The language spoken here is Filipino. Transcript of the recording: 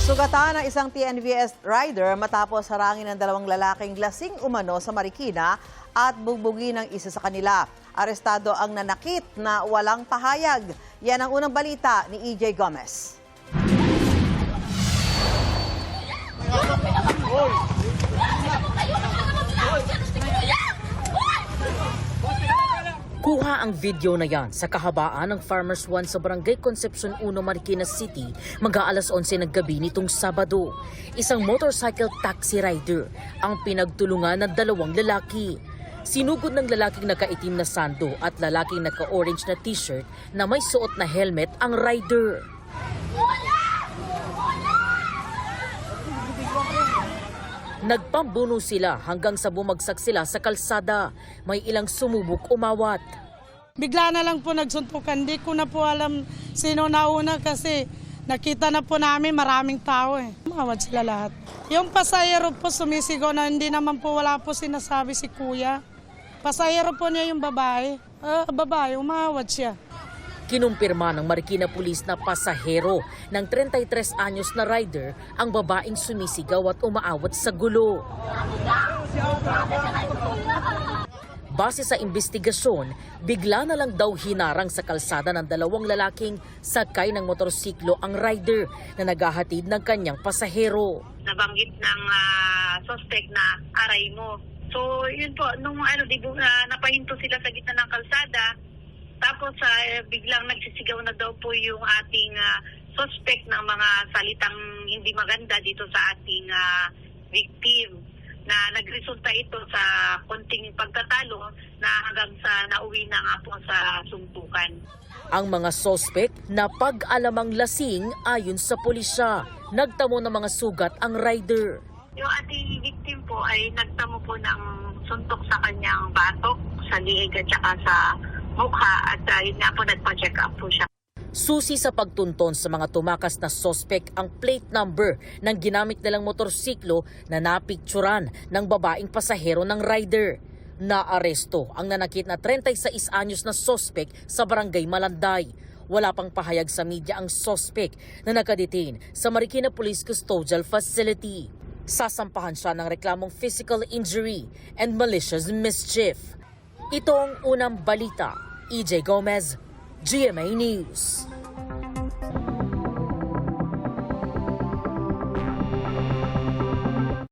Sugatan ng isang TNVS rider matapos harangin ng dalawang lalaking lasing umano sa Marikina at bugbugin ng isa sa kanila. Arestado ang nanakit na walang pahayag. Yan ang unang balita ni EJ Gomez. Kuha ang video na yan sa kahabaan ng Farmers One sa Barangay Concepcion 1, Marikina City, mag-aalas 11 ng gabi nitong Sabado. Isang motorcycle taxi rider ang pinagtulungan ng dalawang lalaki. Sinugod ng lalaking nakaitim na sando at lalaking naka-orange na t-shirt na may suot na helmet ang rider. Nagpambuno sila hanggang sa bumagsak sila sa kalsada. May ilang sumubok umawat. Bigla na lang po nagsuntukan. Di ko na po alam sino nauna kasi nakita na po namin maraming tao eh. Umawat sila lahat. Yung pasahero po sumisigaw na hindi naman po wala po sinasabi si kuya. Pasahero po niya yung babae. Babae, umawat siya. Kinumpirma ng Marikina Police na pasahero ng 33 anyos na rider ang babaeng sumisigaw at umaawat sa gulo. Base sa investigasyon, bigla na lang daw hinarang sa kalsada ng dalawang lalaking sakay ng motorsiklo ang rider na naghahatid ng kanyang pasahero. Nabanggit ng suspect na aray mo. So yun po, nung napahinto sila sa gitna ng kalsada, tapos biglang nagsisigaw na daw po yung ating suspect ng mga salitang hindi maganda dito sa ating victim, na nagresulta ito sa konting pagtatalo na hanggang sa nauwi na nga po sa suntukan. Ang mga suspect na pag-alamang lasing ayon sa pulisya, nagtamo ng mga sugat ang rider. Yung ating victim po ay nagtamo po ng suntok sa kanyang batok, sa liig at saka sa mukha, at yun nga po nagpa-check up po siya. Susi sa pagtunton sa mga tumakas na suspect ang plate number ng ginamit nilang motorsiklo na napikturan ng babaeng pasahero ng rider. Naaresto ang nanakit na 36 anyos na suspect sa Barangay Malanday. Wala pang pahayag sa media ang suspect na nakadetain sa Marikina Police Custodial Facility. Sasampahan siya ng reklamong physical injury and malicious mischief. Ito ang unang balita. EJ Gomez, GMA News.